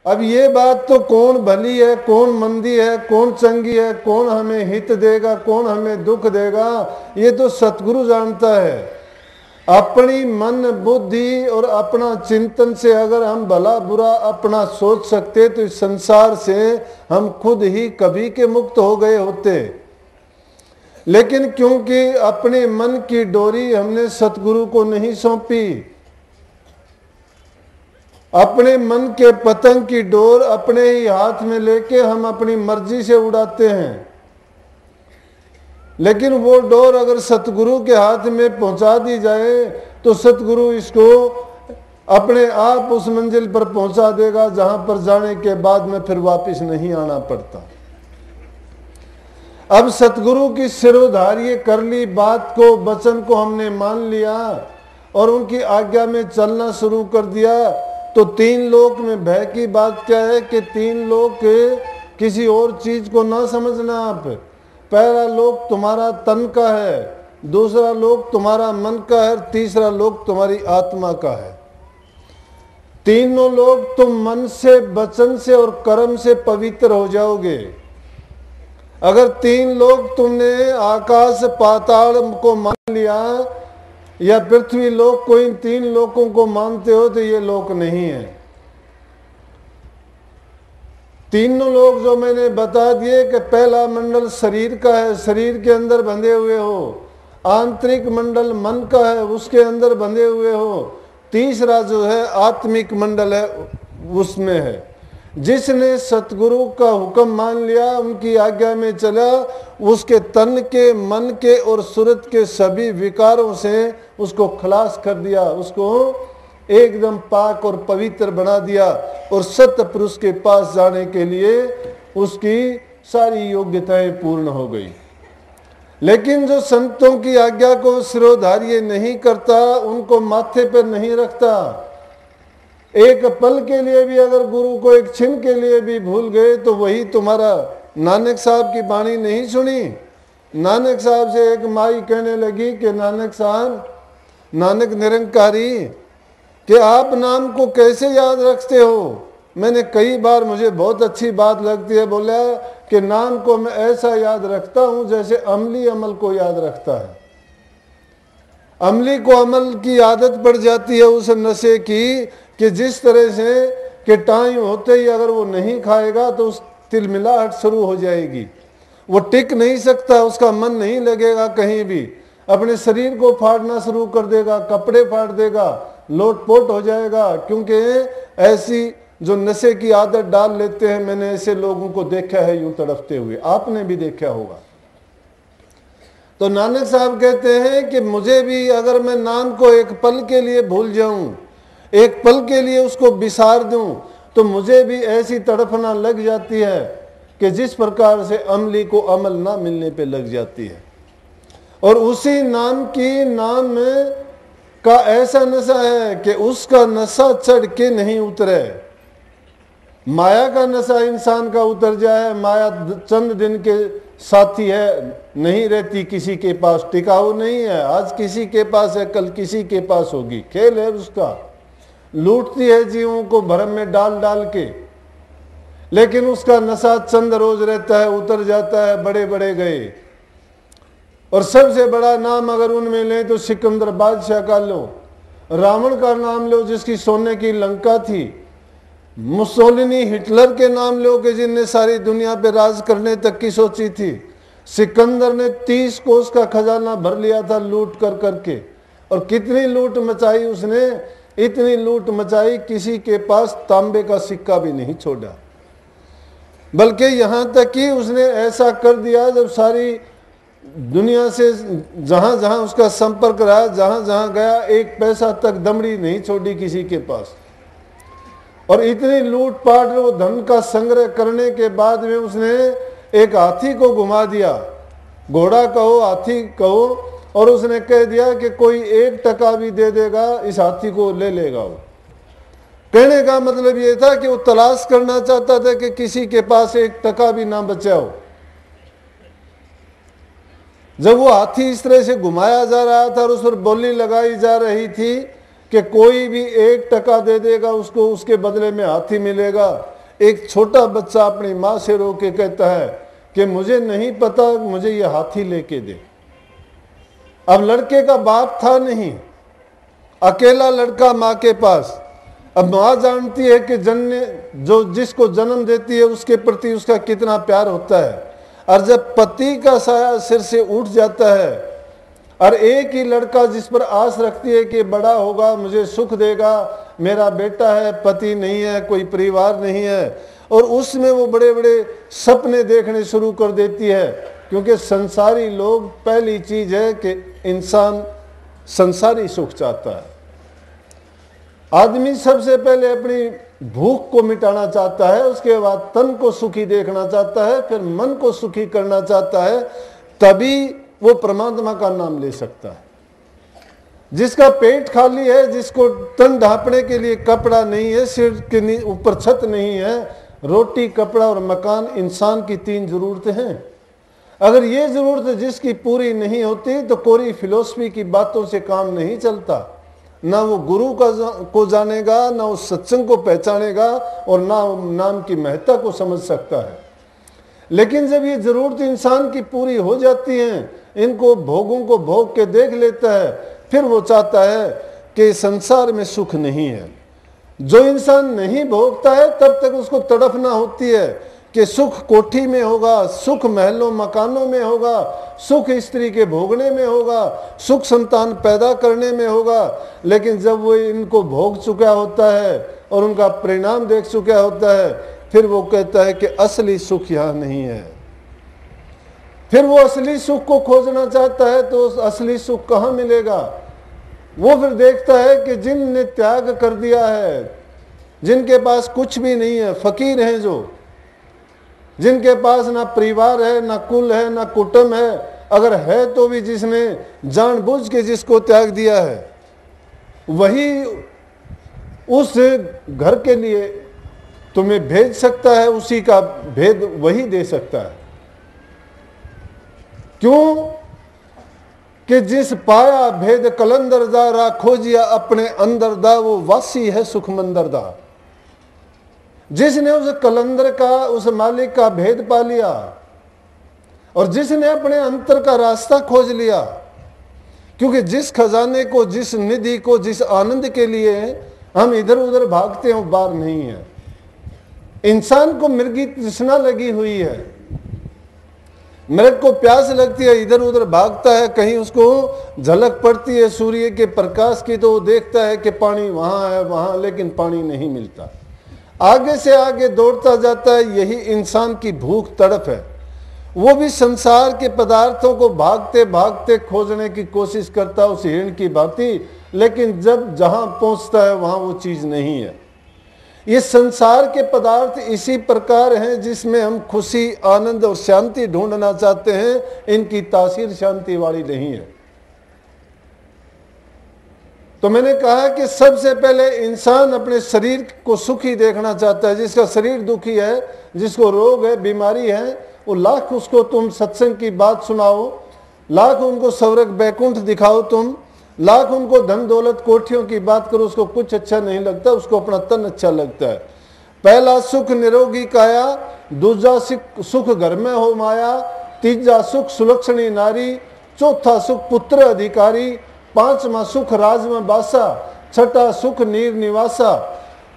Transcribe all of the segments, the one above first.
अब ये बात तो कौन भली है, कौन मंदी है, कौन चंगी है, कौन हमें हित देगा, कौन हमें दुख देगा, ये तो सतगुरु जानता है। अपनी मन बुद्धि और अपना चिंतन से अगर हम भला बुरा अपना सोच सकते तो इस संसार से हम खुद ही कभी के मुक्त हो गए होते। लेकिन क्योंकि अपने मन की डोरी हमने सतगुरु को नहीं सौंपी, अपने मन के पतंग की डोर अपने ही हाथ में लेके हम अपनी मर्जी से उड़ाते हैं। लेकिन वो डोर अगर सतगुरु के हाथ में पहुंचा दी जाए तो सतगुरु इसको अपने आप उस मंजिल पर पहुंचा देगा जहां पर जाने के बाद में फिर वापस नहीं आना पड़ता। अब सतगुरु की सिरोधार्य कर ली बात को, वचन को हमने मान लिया और उनकी आज्ञा में चलना शुरू कर दिया, तो तीन लोक में भय की बात क्या है कि तीन लोक किसी और चीज को ना समझना आप। पहला लोक तुम्हारा तन का है, दूसरा लोक तुम्हारा मन का है, तीसरा लोक तुम्हारी आत्मा का है। तीनों लोग तुम मन से, वचन से और कर्म से पवित्र हो जाओगे। अगर तीन लोग तुमने आकाश पाताल को मान लिया या पृथ्वी लोक को, इन तीन लोकों को मानते हो तो ये लोक नहीं है। तीनों लोग जो मैंने बता दिए कि पहला मंडल शरीर का है, शरीर के अंदर बंधे हुए हो। आंतरिक मंडल मन का है, उसके अंदर बंधे हुए हो। तीसरा जो है आत्मिक मंडल है, उसमें है। जिसने सतगुरु का हुक्म मान लिया, उनकी आज्ञा में चला, उसके तन के, मन के और सूरत के सभी विकारों से उसको खलास कर दिया, उसको एकदम पाक और पवित्र बना दिया और सत्य पुरुष के पास जाने के लिए उसकी सारी योग्यताएं पूर्ण हो गई। लेकिन जो संतों की आज्ञा को सिरोधार्य नहीं करता, उनको माथे पर नहीं रखता, एक पल के लिए भी अगर गुरु को एक छिन के लिए भी भूल गए तो वही तुम्हारा। नानक साहब की वाणी नहीं सुनी? नानक साहब से एक माई कहने लगी कि नानक साहब, नानक निरंकारी, कि आप नाम को कैसे याद रखते हो? मैंने कई बार, मुझे बहुत अच्छी बात लगती है, बोला कि नाम को मैं ऐसा याद रखता हूं जैसे अमली अमल को याद रखता है। अमली को अमल की आदत पड़ जाती है उस नशे की कि जिस तरह से कि टाइम होते ही अगर वो नहीं खाएगा तो उस तिलमिलाहट शुरू हो जाएगी, वो टिक नहीं सकता, उसका मन नहीं लगेगा कहीं भी, अपने शरीर को फाड़ना शुरू कर देगा, कपड़े फाड़ देगा, लोटपोट हो जाएगा। क्योंकि ऐसी जो नशे की आदत डाल लेते हैं, मैंने ऐसे लोगों को देखा है यूं तड़पते हुए, आपने भी देखा होगा। तो नानक साहब कहते हैं कि मुझे भी अगर मैं नाम को एक पल के लिए भूल जाऊं, एक पल के लिए उसको बिसार दूं, तो मुझे भी ऐसी तड़फना लग जाती है कि जिस प्रकार से अमली को अमल ना मिलने पे लग जाती है। और उसी नाम की, नाम का ऐसा नशा है कि उसका नशा चढ़ के नहीं उतरे। माया का नशा इंसान का उतर जाए, माया चंद दिन के साथी है, नहीं रहती किसी के पास, टिकाऊ नहीं है। आज किसी के पास है, कल किसी के पास होगी, खेल है उसका, लूटती है जीवों को भरम में डाल डाल के। लेकिन उसका नशा चंद रोज रहता है, उतर जाता है, बड़े बड़े गए। और सबसे बड़ा नाम अगर उनमें लें तो सिकंदर बादशाह का लो, रावण का नाम लो जिसकी सोने की लंका थी, मुसोलिनी हिटलर के नाम लो कि जिनने सारी दुनिया पे राज करने तक की सोची थी। सिकंदर ने 30 कोस का खजाना भर लिया था लूट कर करके, और कितनी लूट मचाई उसने, इतनी लूट मचाई किसी के पास तांबे का सिक्का भी नहीं छोड़ा। बल्कि यहां तक कि उसने ऐसा कर दिया, जब सारी दुनिया से जहां जहां उसका संपर्क रहा, जहां जहां गया, एक पैसा तक दमड़ी नहीं छोड़ी किसी के पास। और इतनी लूटपाट वो धन का संग्रह करने के बाद में उसने एक हाथी को घुमा दिया, घोड़ा कहो हाथी कहो, और उसने कह दिया कि कोई 1 टका भी दे देगा इस हाथी को ले लेगा वो। कहने का मतलब ये था कि वो तलाश करना चाहता था कि किसी के पास 1 टका भी ना बचा हो। जब वो हाथी इस तरह से घुमाया जा रहा था और उस पर बोली लगाई जा रही थी कि कोई भी 1 टका दे देगा उसको, उसके बदले में हाथी मिलेगा। एक छोटा बच्चा अपनी माँ से रो के कहता है कि मुझे नहीं पता, मुझे ये हाथी लेके दे। अब लड़के का बाप था नहीं, अकेला लड़का माँ के पास। अब माँ जानती है कि जिसको जन्म देती है उसके प्रति उसका कितना प्यार होता है। और जब पति का साया सिर से उठ जाता है और एक ही लड़का जिस पर आस रखती है कि बड़ा होगा, मुझे सुख देगा, मेरा बेटा है, पति नहीं है, कोई परिवार नहीं है, और उसमें वो बड़े बड़े सपने देखने शुरू कर देती है। क्योंकि संसारी लोग, पहली चीज है कि इंसान संसारी सुख चाहता है। आदमी सबसे पहले अपनी भूख को मिटाना चाहता है, उसके बाद तन को सुखी देखना चाहता है, फिर मन को सुखी करना चाहता है, तभी वो परमात्मा का नाम ले सकता है। जिसका पेट खाली है, जिसको तन ढांपने के लिए कपड़ा नहीं है, सिर के ऊपर छत नहीं है, रोटी, कपड़ा और मकान इंसान की 3 जरूरतें हैं। अगर ये जरूरत जिसकी पूरी नहीं होती तो कोई फिलोसफी की बातों से काम नहीं चलता। ना वो गुरु को जानेगा, ना उस सत्संग को पहचानेगा, और ना नाम की महत्ता को समझ सकता है। लेकिन जब ये जरूरत इंसान की पूरी हो जाती हैं, इनको भोगों को भोग के देख लेता है, फिर वो चाहता है कि संसार में सुख नहीं है। जो इंसान नहीं भोगता है तब तक उसको तड़फना होती है कि सुख कोठी में होगा, सुख महलों मकानों में होगा, सुख स्त्री के भोगने में होगा, सुख संतान पैदा करने में होगा। लेकिन जब वो इनको भोग चुका होता है और उनका परिणाम देख चुका होता है, फिर वो कहता है कि असली सुख यहाँ नहीं है। फिर वो असली सुख को खोजना चाहता है, तो उस असली सुख कहाँ मिलेगा? वो फिर देखता है कि जिनने त्याग कर दिया है, जिनके पास कुछ भी नहीं है, फकीर हैं जो, जिनके पास ना परिवार है, ना कुल है, ना कुटुंब है, अगर है तो भी जिसने जानबूझ के जिसको त्याग दिया है, वही उस घर के लिए तुम्हें भेज सकता है, उसी का भेद वही दे सकता है। क्यों कि जिस पाया भेद कलंदर दा, रा खोजिया अपने अंदर दा, वो वासी है सुख मंदर दा। जिसने उस कलंदर का, उस मालिक का भेद पा लिया, और जिसने अपने अंतर का रास्ता खोज लिया, क्योंकि जिस खजाने को, जिस निधि को, जिस आनंद के लिए हम इधर उधर भागते हैं, बार नहीं है। इंसान को मृगी तृष्णा लगी हुई है, मृग को प्यास लगती है, इधर उधर भागता है, कहीं उसको झलक पड़ती है सूर्य के प्रकाश की तो वो देखता है कि पानी वहां है वहां, लेकिन पानी नहीं मिलता, आगे से आगे दौड़ता जाता है। यही इंसान की भूख तड़प है। वो भी संसार के पदार्थों को भागते भागते खोजने की कोशिश करता है उस हिरण की भांति, लेकिन जब जहां पहुंचता है वहां वो चीज नहीं है। ये संसार के पदार्थ इसी प्रकार हैं जिसमें हम खुशी, आनंद और शांति ढूंढना चाहते हैं, इनकी तासीर शांति वाली नहीं है। तो मैंने कहा कि सबसे पहले इंसान अपने शरीर को सुखी देखना चाहता है। जिसका शरीर दुखी है, जिसको रोग है, बीमारी है, वो लाख उसको तुम सत्संग की बात सुनाओ, लाख उनको स्वर्ग बैकुंठ दिखाओ, तुम लाख उनको धन दौलत कोठियों की बात करो, उसको कुछ अच्छा नहीं लगता, उसको अपना तन अच्छा लगता है। पहला सुख निरोगी काया, दूसरा सुख घर में हो माया, तीसरा सुख सुलक्षणी नारी, चौथा सुख पुत्र अधिकारी, पांचवा सुख राज में बासा, छठा सुख नीर निवासा।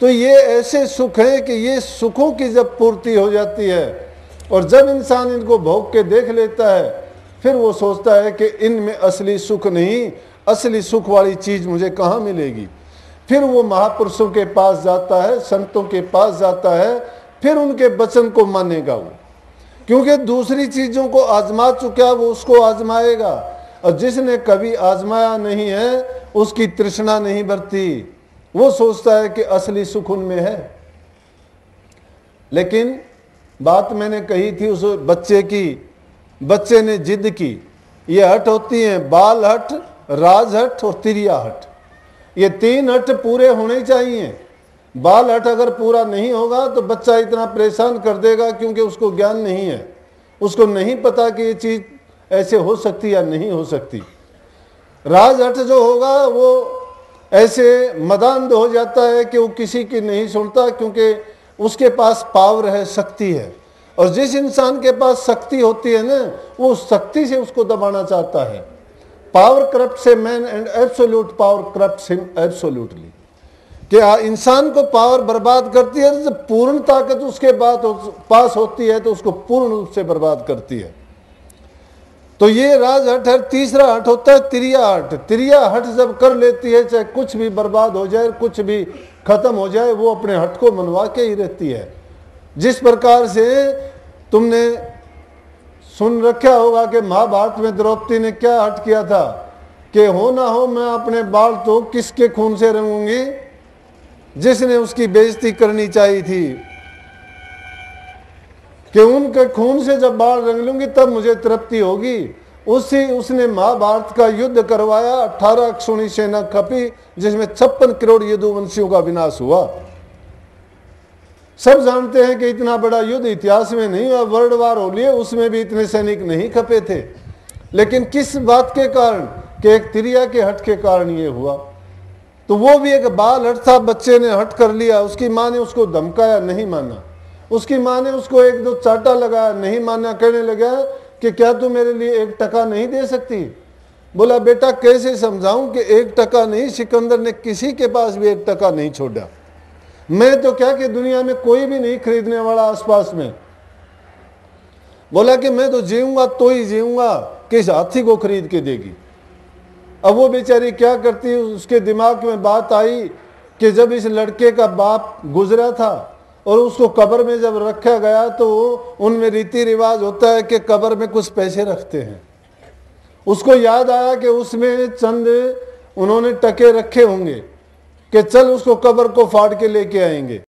तो ये ऐसे सुख हैं कि ये सुखों की जब पूर्ति हो जाती है और जब इंसान इनको भोग के देख लेता है, फिर वो सोचता है कि इनमें असली सुख नहीं, असली सुख वाली चीज मुझे कहाँ मिलेगी। फिर वो महापुरुषों के पास जाता है, संतों के पास जाता है, फिर उनके वचन को मानेगा वो, क्योंकि दूसरी चीजों को आजमा चुका है, वो उसको आजमाएगा। और जिसने कभी आजमाया नहीं है उसकी तृष्णा नहीं बढ़ती, वो सोचता है कि असली सुख उनमें है। लेकिन बात मैंने कही थी उस बच्चे की, बच्चे ने जिद की। ये हट होती हैं बाल हट, राज हट और तिरिया हट। ये 3 हट पूरे होने चाहिए। बाल हट अगर पूरा नहीं होगा तो बच्चा इतना परेशान कर देगा, क्योंकि उसको ज्ञान नहीं है, उसको नहीं पता कि ये चीज ऐसे हो सकती या नहीं हो सकती। राज हट जो होगा वो ऐसे मदान्ध हो जाता है कि वो किसी की नहीं सुनता, क्योंकि उसके पास पावर है, शक्ति है। और जिस इंसान के पास शक्ति होती है ना, वो शक्ति से उसको दबाना चाहता है। Power corrupts a man and absolute power corrupts him absolutely. कि इंसान को पावर बर्बाद करती है, तो जब पूर्ण ताकत उसके पास होती है तो उसको पूर्ण रूप से बर्बाद करती है। तो ये राजहट है। तीसरा हट होता है तिरिया हट। तिरिया हट जब कर लेती है, चाहे कुछ भी बर्बाद हो जाए, कुछ भी खत्म हो जाए, वो अपने हट को मनवा के ही रहती है। जिस प्रकार से तुमने सुन रखा होगा कि महाभारत में द्रौपदी ने क्या हट किया था कि हो ना हो मैं अपने बाल तो किसके खून से रंगूंगी, जिसने उसकी बेइज्जती करनी चाहिए थी, कि उनके खून से जब बाल रंग लूंगी तब मुझे तृप्ति होगी। उसने महाभारत का युद्ध करवाया। 18 अक्षौणी सेना खपी, जिसमें 56 करोड़ यदुवंशियों का विनाश हुआ। सब जानते हैं कि इतना बड़ा युद्ध इतिहास में नहीं हुआ। वर्ल्ड वार हो लिए, उसमें भी इतने सैनिक नहीं खपे थे। लेकिन किस बात के कारण? कि एक तिरिया के हट के कारण ये हुआ। तो वो भी एक बाल हट था, बच्चे ने हट कर लिया। उसकी माँ ने उसको धमकाया, नहीं माना। उसकी माँ ने उसको 1-2 चाटा लगाया, नहीं माना। कहने लगा कि क्या तू मेरे लिए 1 टका नहीं दे सकती? बोला बेटा कैसे समझाऊं कि 1 टका नहीं, सिकंदर ने किसी के पास भी 1 टका नहीं छोड़ा। मैं तो क्या कि दुनिया में कोई भी नहीं खरीदने वाला आसपास में। बोला कि मैं तो जीऊंगा तो ही जीऊंगा कि इस हाथी को खरीद के देगी। अब वो बेचारी क्या करती, उसके दिमाग में बात आई कि जब इस लड़के का बाप गुजरा था और उसको कब्र में जब रखा गया, तो उनमें रीति रिवाज होता है कि कब्र में कुछ पैसे रखते हैं। उसको याद आया कि उसमें चंद उन्होंने टके रखे होंगे, कि चल उसको कब्र को फाड़ के लेके आएंगे।